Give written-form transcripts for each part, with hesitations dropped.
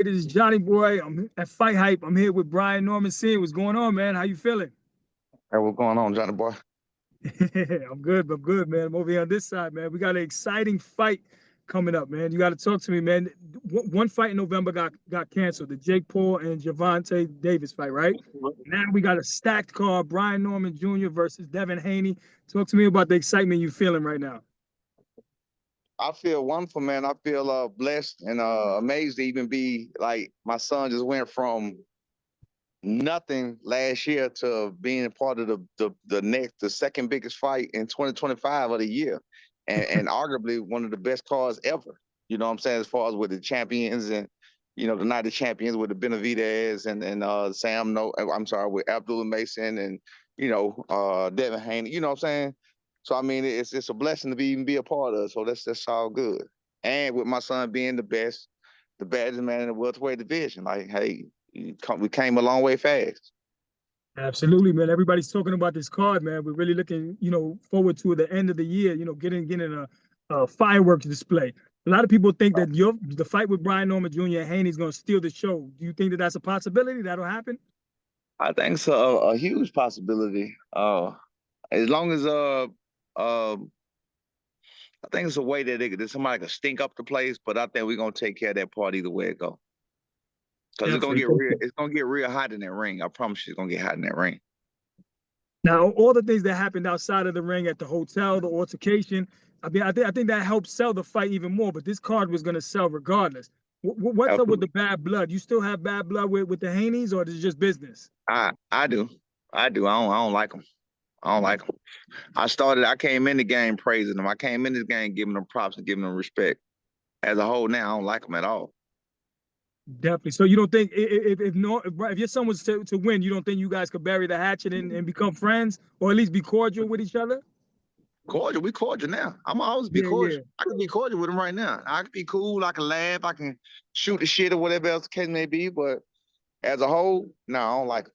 It is Johnny Boy. I'm at Fight Hype. I'm here with Brian Norman Sr. What's going on, man? How you feeling? Hey, what's going on, Johnny boy? I'm good. I'm good, man. I'm over here on this side, man. We got an exciting fight coming up, man. You got to talk to me, man. One fight in November got canceled, the Jake Paul and Javante Davis fight, right? Now we got a stacked card, Brian Norman Jr. versus Devin Haney. Talk to me about the excitement you feeling right now. I feel wonderful, man. I feel blessed and amazed to even be like my son just went from nothing last year to being a part of the second biggest fight in 2025 of the year, and arguably one of the best cards ever. You know what I'm saying? As far as with the champions and the night of champions with the Benavidez and Sam No, I'm sorry, with Abdullah Mason and Devin Haney. You know what I'm saying? So I mean, it's a blessing to even be a part of. So that's all good. And with my son being the baddest man in the welterweight division, like hey, we came a long way fast. Absolutely, man. Everybody's talking about this card, man. We're really looking, forward to the end of the year. Getting a fireworks display. A lot of people think that the fight with Brian Norman Jr. and Haney is going to steal the show. Do you think that that's a possibility that'll happen? I think it's a huge possibility. As long as I think it's a way that somebody can stink up the place, but I think we're gonna take care of that part either way it go. Because it's gonna Definitely. get real. It's gonna get real hot in that ring. I promise you, it's gonna get hot in that ring. Now, all the things that happened outside of the ring at the hotel, the altercation, I think that helped sell the fight even more. But this card was going to sell regardless. What's up with Absolutely. the bad blood? You still have bad blood with the Haneys, or is it just business? I do. I don't like them. I don't like them. I came in the game praising them. I came in this game giving them props and giving them respect. As a whole, now I don't like them at all. Definitely. So you don't think if no if your son was to win, you don't think you guys could bury the hatchet and become friends, or at least be cordial with each other? Cordial, we cordial now. I'm always be Yeah, yeah. cordial. I can be cordial with him right now. I can be cool. I can laugh. I can shoot the shit or whatever else the case may be. But as a whole, no, I don't like.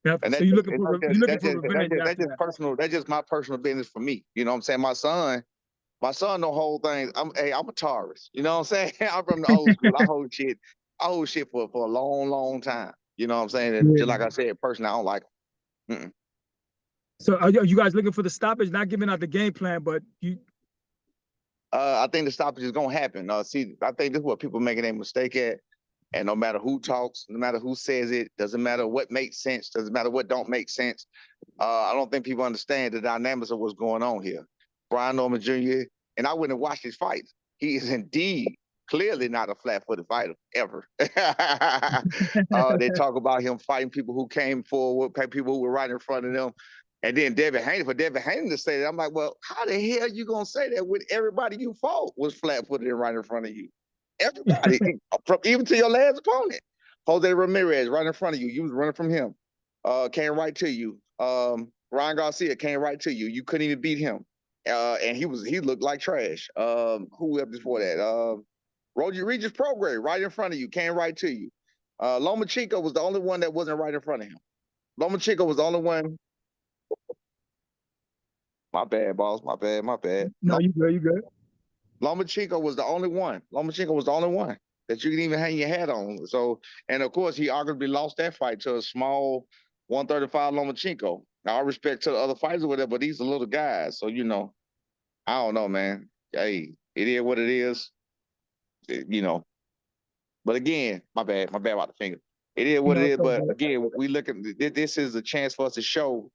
Definitely. And So that you're just looking it's for not you just looking for revenge that's after just that. personal. That's just my personal business for me. You know what I'm saying? My son know whole things. I'm a Taurus. You know what I'm saying? I'm from the old school. I hold shit for a long, long time. You know what I'm saying? And just like Yeah. I said, personally, I don't like 'em. So are you guys looking for the stoppage? Not giving out the game plan, but you. I think the stoppage is gonna happen. See, I think this is what people making a mistake at. And no matter who talks, no matter who says it, doesn't matter what makes sense, doesn't matter what don't make sense. I don't think people understand the dynamics of what's going on here. Brian Norman Jr. and I went and watched his fights. He is indeed clearly not a flat-footed fighter ever. They talk about him fighting people who came forward, people who were right in front of them. And then Devin Haney to say that, I'm like, well, how the hell you gonna say that when everybody you fought was flat-footed and right in front of you? Everybody, even to your last opponent. Jose Ramirez right in front of you. You was running from him. Came right to you. Ryan Garcia came right to you. You couldn't even beat him. And he looked like trash. Who else before that? Roger Regis Prograis right in front of you, came right to you. Loma Chico was the only one that wasn't right in front of him. Loma Chico was the only one. My bad, boss. My bad. My bad. No, you good. You good. Loma Chico was the only one. Loma Chico was the only one that you can even hang your hat on. So, and of course, he arguably lost that fight to a small 135 Lomachenko. Now, all respect to the other fighters or whatever, but these are little guys. So, I don't know, man. Hey, it is what it is. You know. But again, my bad about the finger. It is what it No, is. it's all But good. again, we look at this is a chance for us to show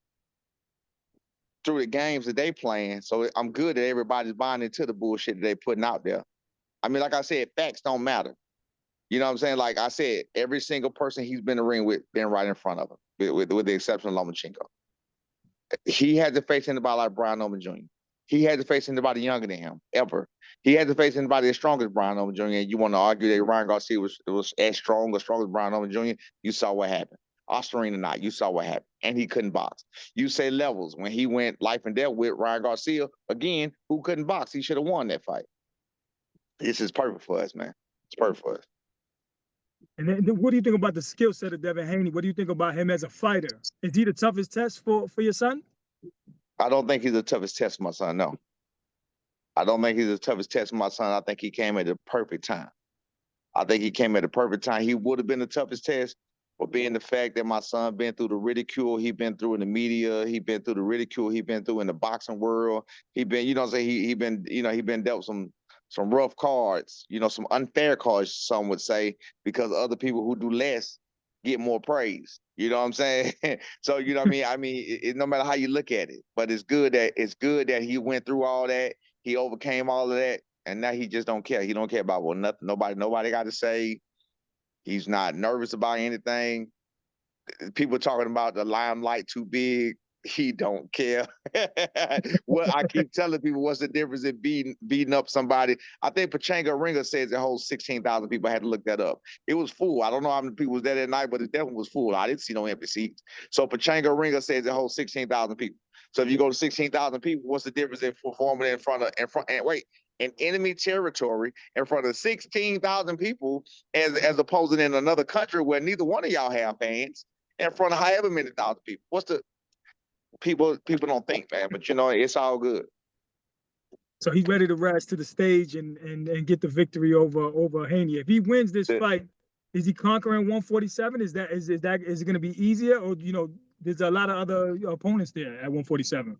through the games that they playing. So I'm good that everybody's buying into the bullshit that they putting out there. I mean, like I said, facts don't matter. You know what I'm saying? Like I said, every single person he's been in the ring with been right in front of him, with the exception of Lomachenko. He had to face anybody like Brian Norman Jr. He had to face anybody younger than him, ever. He had to face anybody as strong as Brian Norman Jr. And you want to argue that Ryan Garcia was as strong as Brian Norman Jr., you saw what happened. Oscarina not, you saw what happened. And he couldn't box. You say levels, when he went life and death with Ryan Garcia, again, who couldn't box? He should have won that fight. This is perfect for us, man. It's perfect for us. And then what do you think about the skill set of Devin Haney? What do you think about him as a fighter? Is he the toughest test for your son? I don't think he's the toughest test for my son. No, I don't think he's the toughest test for my son. I think he came at the perfect time. I think he came at the perfect time. He would have been the toughest test, but being the fact that my son been through the ridicule he been through in the media, he been through the ridicule he been through in the boxing world. He been, you know, what I'm saying he been, you know, he been dealt some rough cards, you know, some unfair cards, some would say, because other people who do less get more praise. You know what I'm saying? So you know what I mean. No matter how you look at it, but it's good that he went through all that. He overcame all of that, and now he just don't care. He don't care about what nothing. Nobody got to say. He's not nervous about anything. People talking about the limelight too big. He don't care. Well, I keep telling people, what's the difference in beating up somebody? I think Pachanga Ringer says it holds 16,000 people. I had to look that up. It was full. I don't know how many people was there that night, but it definitely was full. I didn't see no empty seats. So Pachanga Ringer says it holds 16,000 people. So if you go to 16,000 people, what's the difference in performing in enemy territory in front of 16,000 people as opposed to in another country where neither one of y'all have fans in front of however many thousand people? What's the people don't think, man, but you know, it's all good. So he's ready to rise to the stage and get the victory over Haney. If he wins this fight, is he conquering 147? Is it going to be easier, or you know, there's a lot of other opponents there at 147?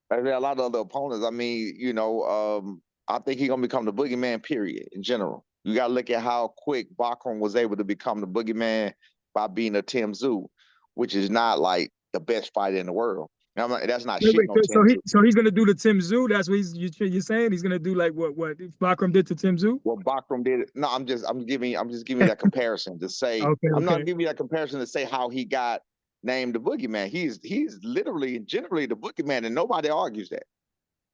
There are a lot of other opponents. I mean, you know, I think he's gonna become the boogeyman. Period. In general, you got to look at how quick Bachram was able to become the boogeyman by being a Tim Tszyu, which is not like the best fighter in the world. That's not shit on Tim Tszyu. So he's gonna do the Tim Tszyu. That's what you're saying. He's gonna do like what Bachram did to Tim Tszyu. What Bachram did. No, I'm just giving you that comparison to say. Okay, I'm not giving you that comparison to say how he got named the boogeyman. He's literally and generally the boogeyman, and nobody argues that.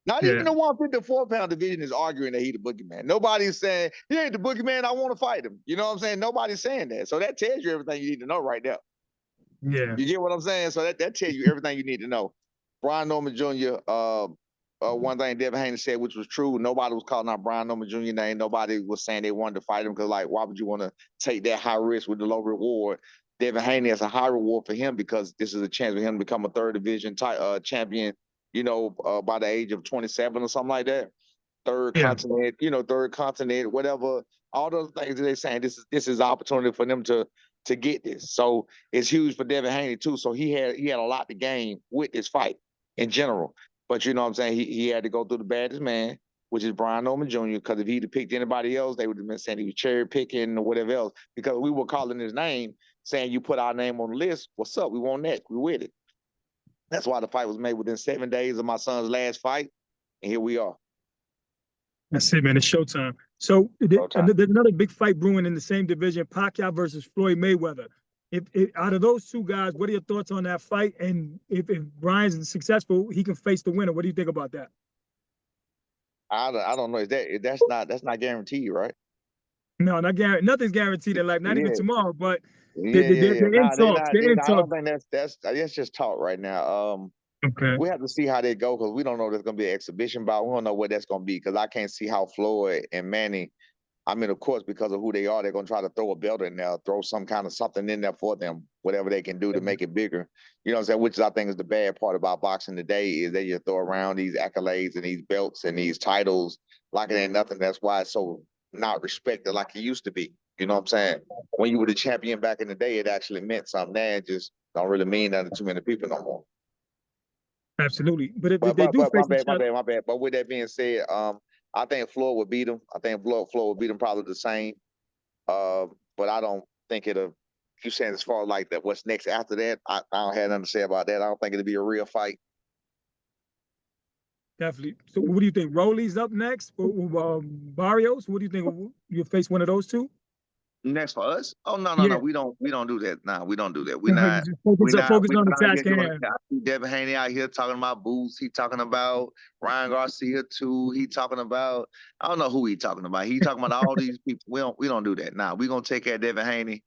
Not even the 154-pound division is arguing that he's the boogeyman. Nobody's saying he ain't the boogeyman. I want to fight him. You know what I'm saying? Nobody's saying that. So that tells you everything you need to know right there. Yeah. You get what I'm saying? So that tells you everything you need to know. Brian Norman Jr. One thing Devin Haney said, which was true, nobody was calling out Brian Norman Jr. name. Nobody was saying they wanted to fight him because, like, why would you want to take that high risk with the low reward? Devin Haney has a high reward for him because this is a chance for him to become a third division champion, you know, by the age of 27 or something like that. Third continent, whatever. All those things that they're saying, this is opportunity for them to get this. So it's huge for Devin Haney too. So he had a lot to gain with this fight in general. But you know what I'm saying? He had to go through the baddest man, which is Brian Norman Jr., because if he'd have picked anybody else, they would have been saying he was cherry picking or whatever else. Because we were calling his name, saying you put our name on the list. What's up? We want that. We with it. That's why the fight was made within 7 days of my son's last fight. And here we are. That's it, man. It's showtime. So there's another big fight brewing in the same division, Pacquiao versus Floyd Mayweather. If out of those two guys, what are your thoughts on that fight? And if Brian's successful, he can face the winner. What do you think about that? I don't know. That's not guaranteed, right? No, not guaranteed. Nothing's guaranteed in life. Not even tomorrow. But they're in talks. They're in talks. I don't think that's just talk right now. Okay. We have to see how they go because we don't know if there's going to be an exhibition bout. We don't know what that's going to be because I can't see how Floyd and Manny, I mean, of course, because of who they are, they're going to try to throw a belt in there, throw some kind of something in there for them, whatever they can do to make it bigger. You know what I'm saying? Which I think is the bad part about boxing today is they just throw around these accolades and these belts and these titles like it ain't nothing. That's why it's so not respected like it used to be. You know what I'm saying? When you were the champion back in the day, it actually meant something. Now it just don't really mean that to too many people no more. Absolutely. But if they do face each other, my bad. But with that being said, I think Floyd would beat him. I think Floyd would beat him probably the same. But I don't think it'll. You saying as far as like that, what's next after that? I don't have nothing to say about that. I don't think it'll be a real fight. Definitely. So what do you think? Rolly's up next, Barrios. What do you think? You face one of those two? Next for us? Oh no, we don't do that. Nah, we don't do that. We're not focus on the task at hand. I see Devin Haney out here talking about Boots. He talking about Ryan Garcia too. He talking about I don't know who he talking about. He talking about all these people. We don't do that. Nah, we gonna take care of Devin Haney.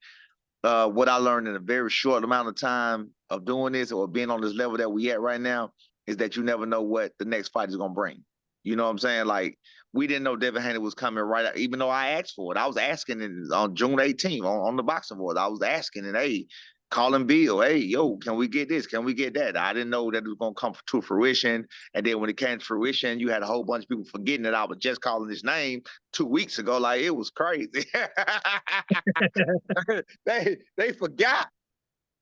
What I learned in a very short amount of time of doing this or being on this level that we at right now is that you never know what the next fight is gonna bring. You know what I'm saying? Like, we didn't know Devin Haney was coming right out, even though I asked for it. I was asking on June 18th on the boxing board. I was asking, and hey, calling Bill, hey, yo, can we get this? Can we get that? I didn't know that it was gonna come to fruition. And then when it came to fruition, you had a whole bunch of people forgetting that I was just calling his name 2 weeks ago. Like it was crazy. they forgot.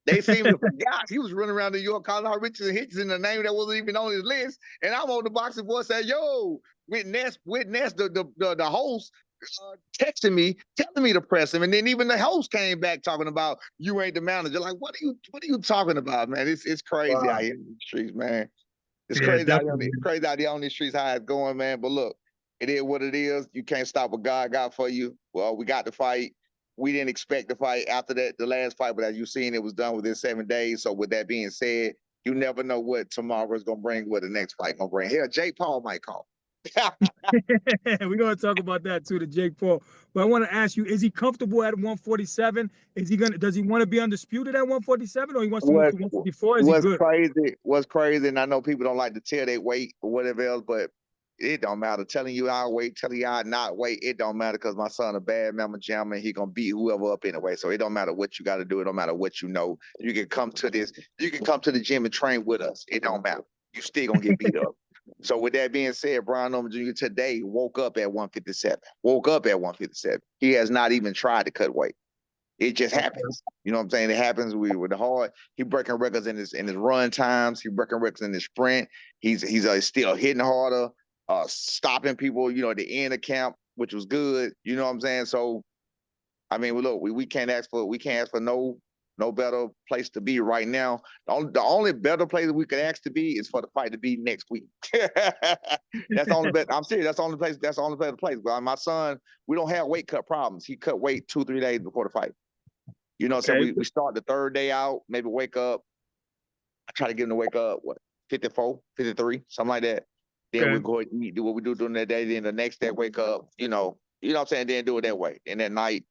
They seem to forgot. He was running around New York calling out Richards and Hitchens in a name that wasn't even on his list. And I'm on the boxing board saying, yo, witness, the host texting me, telling me to press him. And then even the host came back talking about you ain't the manager. Like, what are you talking about, man? It's crazy Wow. out here in the streets, man. It's Yeah, crazy out here. definitely. It's crazy out here on these streets how it's going, man. But look, it is what it is. You can't stop what God got for you. Well, we got the fight. We didn't expect the fight after that, the last fight, but as you've seen, it was done within 7 days. So with that being said, you never know what tomorrow is gonna bring, what the next fight gonna bring. Hell, Jake Paul might call. We're going to talk about that too, to Jake Paul. But I want to ask you, is he comfortable at 147? Does he want to be undisputed at 147 or he wants to move What to 154? Is he what's good? crazy? What's crazy? And I know people don't like to tell their weight or whatever else, but it don't matter. Telling you I wait, telling you I not wait, it don't matter because my son a bad mama jammer. He gonna beat whoever up anyway. So it don't matter what you got to do. It don't matter what you know. You can come to this. You can come to the gym and train with us. It don't matter. You still gonna get beat up. So with that being said, Brian Norman Jr. today woke up at 157. Woke up at 157. He has not even tried to cut weight. It just happens. You know what I'm saying? It happens with the hard. He breaking records in his run times. He breaking records in his sprint. He's still hitting harder, stopping people. You know, at the end of camp, which was good. You know what I'm saying? So I mean, look, we can't ask for no better place to be right now. The only better place we could ask to be is for the fight to be next week. That's the only bet. I'm serious. That's the only place. That's the only better place. But my son, we don't have weight cut problems. He cut weight 2-3 days before the fight. You know, so Okay. we start the third day out, maybe wake up. I try to get him to wake up, 54, 53, something like that. Then we Okay. go and eat, do what we do during that day. Then the next day, wake up, you know what I'm saying? Then do it that way. And that night.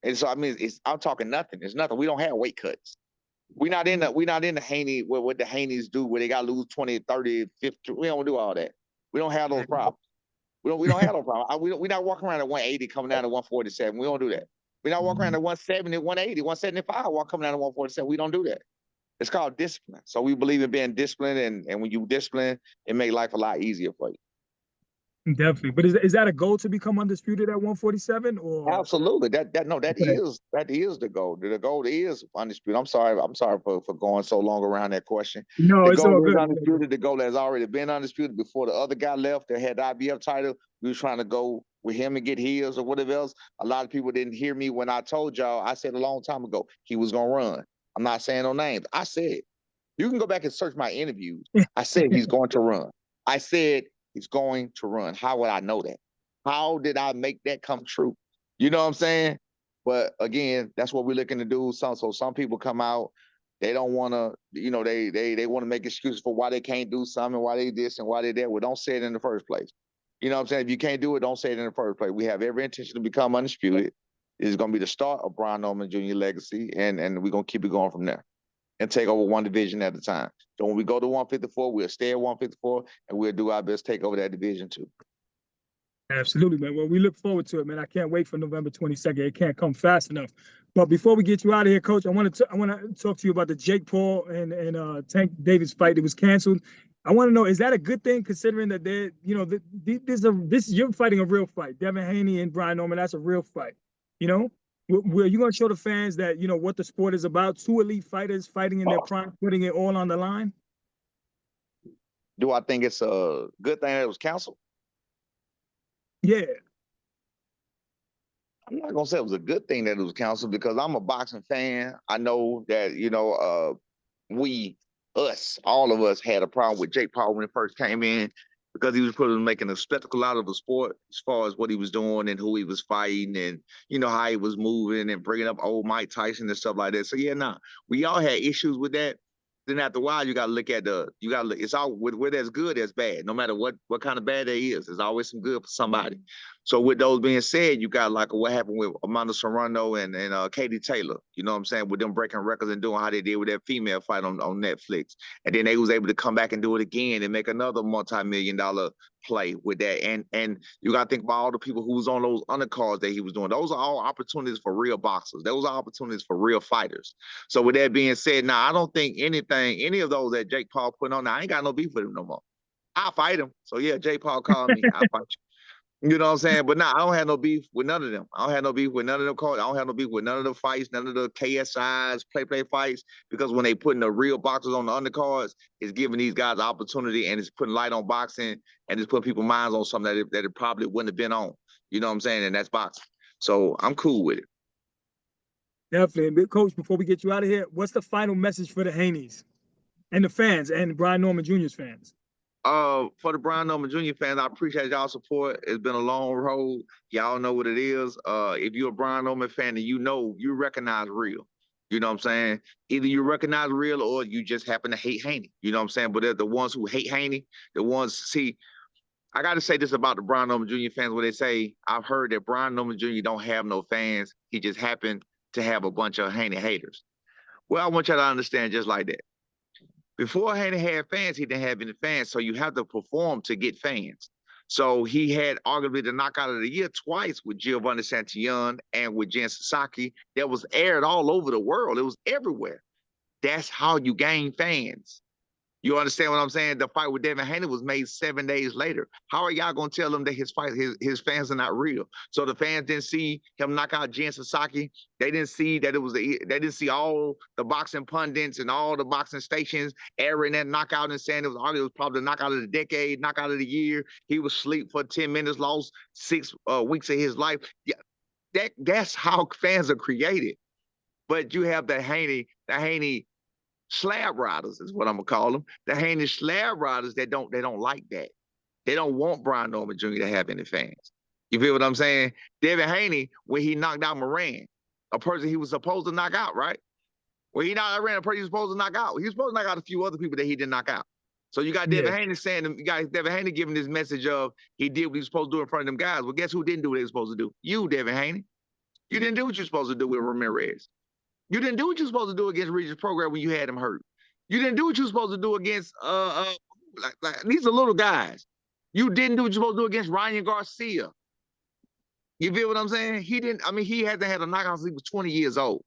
And so, I mean, I'm talking nothing. It's nothing. We don't have weight cuts. We're not in the Haney, what the Haneys do where they got to lose 20, 30, 50. We don't do all that. We don't have those problems. We don't have those problems. We're not walking around at 180 coming down to 147. We don't do that. We're not walking around at 170, 180, 175, walk coming down to 147. We don't do that. It's called discipline. So we believe in being disciplined, and when you discipline, it makes life a lot easier for you. Definitely. But is that a goal to become undisputed at 147 or? Absolutely. That Okay. is the goal. The goal is undisputed. I'm sorry for going so long around that question. No, The it's goal all is good. undisputed. The goal has already been undisputed before the other guy left that had the IBF title. We was trying to go with him and get his or whatever else. A lot of people didn't hear me when I told y'all. I said a long time ago he was gonna run. I'm not saying no names. I said you can go back and search my interviews. I said he's going to run. I said he's going to run. How would I know that? How did I make that come true? You know what I'm saying? But again, that's what we're looking to do. So some people come out, they don't want to, they want to make excuses for why they can't do something, why they this and why they that. Well, don't say it in the first place. You know what I'm saying? If you can't do it, don't say it in the first place. We have every intention to become undisputed. It's going to be the start of Brian Norman Jr. legacy, and we're going to keep it going from there and take over one division at a time. So when we go to 154, we'll stay at 154, and we'll do our best to take over that division too. Absolutely, man. Well, we look forward to it, man. I can't wait for November 22nd. It can't come fast enough. But before we get you out of here, Coach, I want to talk to you about the Jake Paul and Tank Davis fight that was canceled. I want to know, is that a good thing considering that you're fighting a real fight? Devin Haney and Brian Norman, that's a real fight. You know, where you going to show the fans that what the sport is about? Two elite fighters fighting in their prime, putting it all on the line. Do I think it's a good thing that it was canceled? Yeah. I'm not gonna say it was a good thing that it was canceled because I'm a boxing fan. I know that all of us had a problem with Jake Paul when he first came in because he was making a spectacle out of the sport as far as what he was doing and who he was fighting and how he was moving and bringing up old Mike Tyson and stuff like that. So yeah, we all had issues with that. Then after a while, you got to look at it's all where there's good, there's bad. No matter what kind of bad there is, there's always some good for somebody. So with those being said, you got like what happened with Amanda Serrano and Katie Taylor. You know what I'm saying? With them breaking records and doing how they did with that female fight on Netflix. And then they was able to come back and do it again and make another multi-million-dollar play with that. And you got to think about all the people who was on those undercards that he was doing. Those are all opportunities for real boxers. Those are opportunities for real fighters. So with that being said, now I don't think any of those that Jake Paul put on, now I ain't got no beef with him no more. I'll fight him. So yeah, Jake Paul called me. I'll fight you. You know what I'm saying? But now I don't have no beef with none of them. I don't have no beef with none of them calls. I don't have no beef with none of the fights, none of the KSIs, play fights, because when they putting the real boxers on the undercards, it's giving these guys the opportunity and it's putting light on boxing and it's putting people's minds on something that it probably wouldn't have been on. You know what I'm saying? And that's boxing. So I'm cool with it. Definitely. Coach, before we get you out of here, what's the final message for the Haneys and the fans and Brian Norman Jr.'s fans? For the Brian Norman Jr. fans, I appreciate y'all support. It's been a long road. Y'all know what it is. If you're a Brian Norman fan and you recognize real. You know what I'm saying? Either you recognize real or you just happen to hate Haney. You know what I'm saying? But they're the ones who hate Haney, the ones, see, I got to say this about the Brian Norman Jr. fans where they say, I've heard that Brian Norman Jr. don't have no fans. He just happened to have a bunch of Haney haters. Well, I want y'all to understand just like that. Before Haney had fans, he didn't have any fans, so you have to perform to get fans. So he had arguably the knockout of the year twice with Giovanni Santillon and with Jen Sasaki that was aired all over the world. It was everywhere. That's how you gain fans. You understand what I'm saying? The fight with Devin Haney was made 7 days later. How are y'all gonna tell them that his fans are not real? So the fans didn't see him knock out Jen Sasaki. They didn't see that they didn't see all the boxing pundits and all the boxing stations airing that knockout and saying it was probably the knockout of the decade, knockout of the year. He was asleep for 10 minutes, lost 6 weeks of his life. Yeah, that's how fans are created. But you have the Haney slab riders is what I'm gonna call them. The Haney slab riders that don't like that. They don't want Brian Norman Jr. to have any fans. You feel what I'm saying? Devin Haney, when he knocked out Moran, a person he was supposed to knock out, right? When he knocked out Moran, a person he was supposed to knock out. He was supposed to knock out a few other people that he didn't knock out. So you got Devin Haney saying, you got Devin Haney giving this message of he did what he was supposed to do in front of them guys. Well, guess who didn't do what they were supposed to do? You, Devin Haney. You didn't do what you're supposed to do with Ramirez. You didn't do what you were supposed to do against Regis Program when you had him hurt. You didn't do what you were supposed to do against like these are little guys. You didn't do what you're supposed to do against Ryan Garcia. You feel what I'm saying? He didn't. I mean, he hasn't had a knockout since he was 20 years old.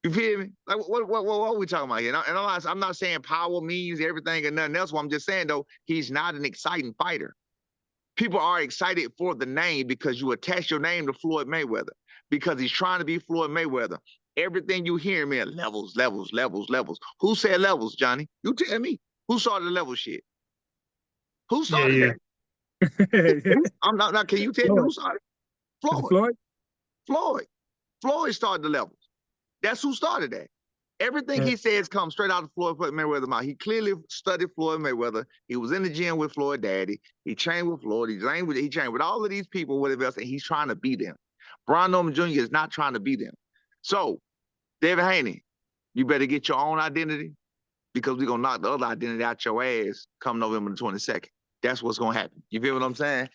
You feel me? Like what are we talking about here? And I'm not saying power means everything and nothing else. What I'm just saying though, he's not an exciting fighter. People are excited for the name because you attach your name to Floyd Mayweather because he's trying to be Floyd Mayweather. Everything you hear, man, levels. Who said levels, Johnny? You tell me. Who started the level shit? Who started that? I'm not. Can you tell me who started? Floyd started the levels. That's who started that. Everything he says comes straight out of Floyd Mayweather's mouth. He clearly studied Floyd Mayweather. He was in the gym with Floyd Daddy. He trained with Floyd. He trained with all of these people, whatever else, and he's trying to beat them. Brian Norman Jr. is not trying to beat them. So, David Haney, you better get your own identity because we're going to knock the other identity out your ass come November the 22nd. That's what's going to happen. You feel what I'm saying?